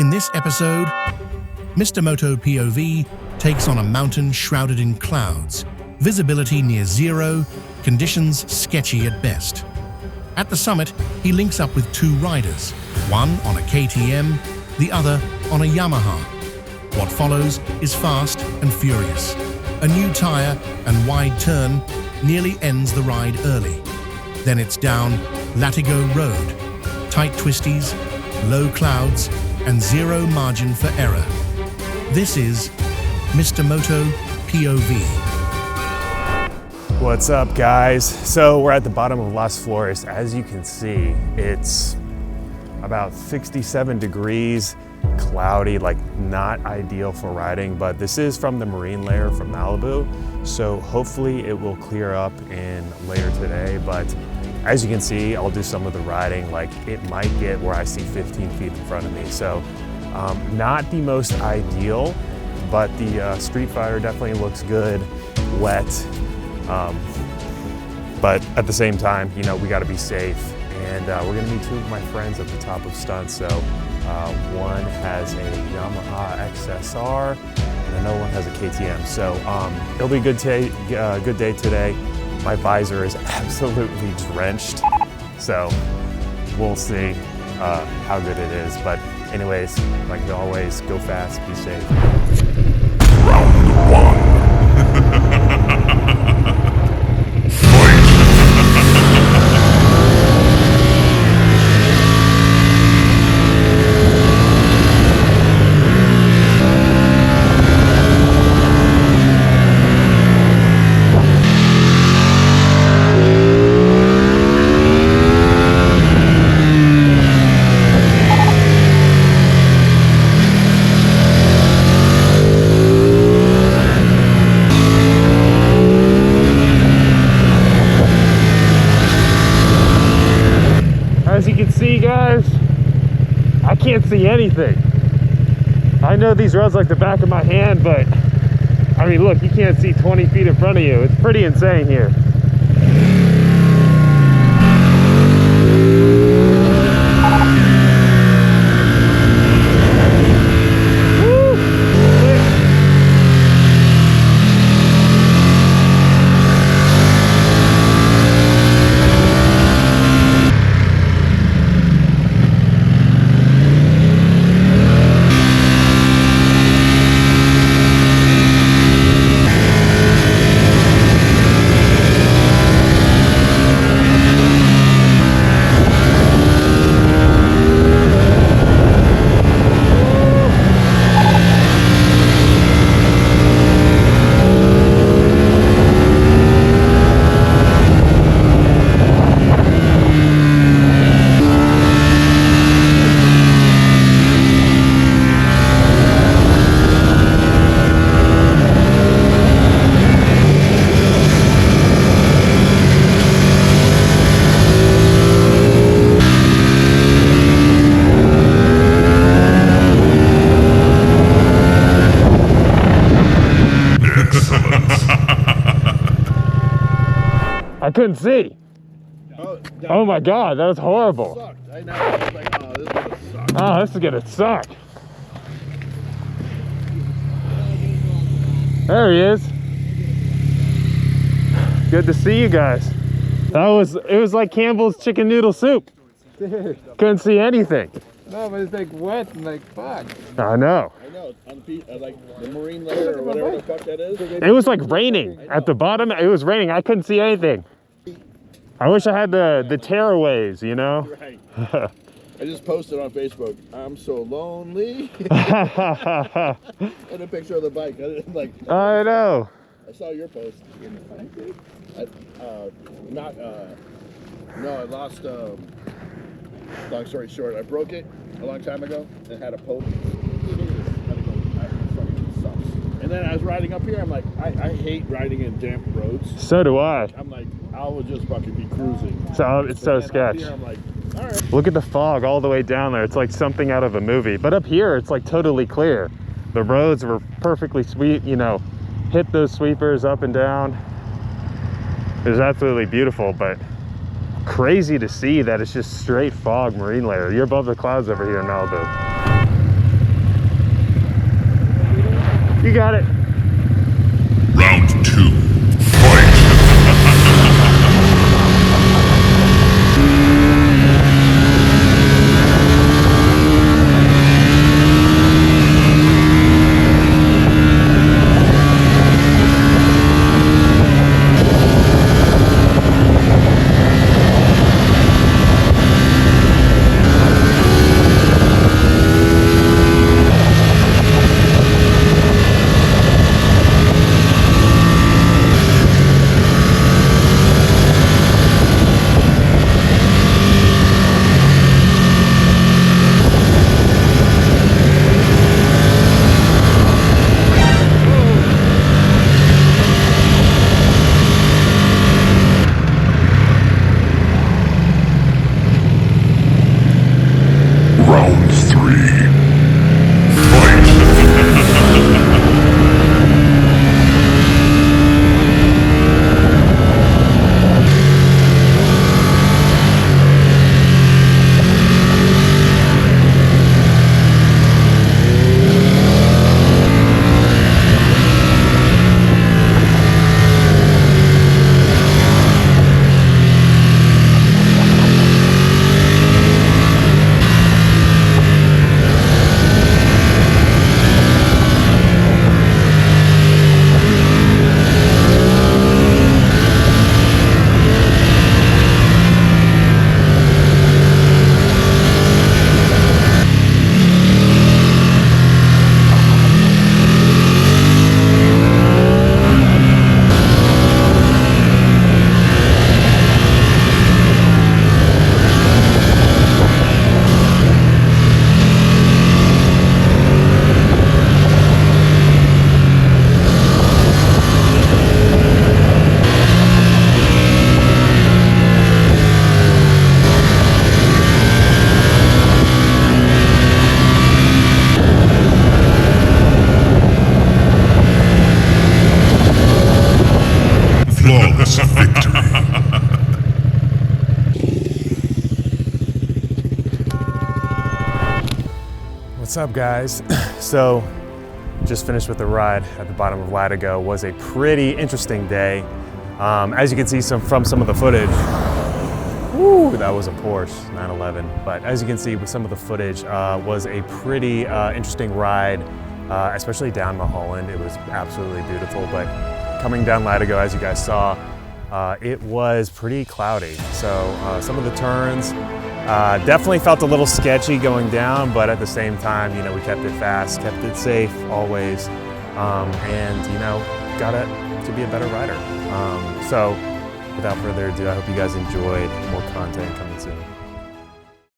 In this episode, Mr. Moto POV takes on a mountain shrouded in clouds, visibility near zero, conditions sketchy at best. At the summit, he links up with two riders, one on a KTM, the other on a Yamaha. What follows is fast and furious. A new tire and wide turn nearly ends the ride early. Then it's down Latigo Road, tight twisties, low clouds, and zero margin for error. This is Mr. Moto POV. What's up, guys? So we're at the bottom of Las Flores. As you can see, it's about 67 degrees, cloudy, like not ideal for riding, but this is from the marine layer from Malibu. So hopefully it will clear up in later today, but as you can see, I'll do some of the riding, like it might get where I see 15 feet in front of me. So not the most ideal, but the Streetfighter definitely looks good, wet. But at the same time, you know, we gotta be safe. And we're gonna meet two of my friends at the top of Stunt. So one has a Yamaha XSR and another one has a KTM. So it'll be a good day today. My visor is absolutely drenched, so we'll see how good it is. But anyways, like always, go fast, be safe. Round one. As you can see, guys, I can't see anything. I know these roads like the back of my hand, but I mean, look, you can't see 20 feet in front of you. It's pretty insane here. I couldn't see. Oh my God, that was horrible. I know. I was like, oh, this is gonna suck. Oh, this is gonna suck. There he is. Good to see you guys. It was like Campbell's chicken noodle soup. Dude. Couldn't see anything. No, but it's like wet and like fuck. I know. I know. On like the marine layer or whatever the fuck that is. It was like raining at the bottom. It was raining. I couldn't see anything. I wish I had the tearaways, you know? Right. I just posted on Facebook, I'm so lonely. And a picture of the bike. I know. I saw your post. No, I lost, long story short, I broke it a long time ago and had a poke. And then I was riding up here, I'm like, I hate riding in damp roads. So do I. I'm like, I will just fucking be cruising. So it's so sketch. Here, I'm like, all right. Look at the fog all the way down there. It's like something out of a movie. But up here, it's like totally clear. The roads were perfectly sweet, you know, hit those sweepers up and down. It was absolutely beautiful, but crazy to see that it's just straight fog marine layer. You're above the clouds over here in Malibu. You got it. Round 2. Fight! Round 3. Fight! Flawless victory. What's up, guys? So, just finished with the ride at the bottom of Latigo. Was a pretty interesting day. As you can see from some of the footage, woo, that was a Porsche 911. But as you can see with some of the footage, was a pretty interesting ride, especially down Mulholland. It was absolutely beautiful. But coming down Latigo, as you guys saw, it was pretty cloudy. So some of the turns definitely felt a little sketchy going down, but at the same time, you know, we kept it fast, kept it safe always, and, you know, got to be a better rider. So without further ado, I hope you guys enjoyed. More content coming soon.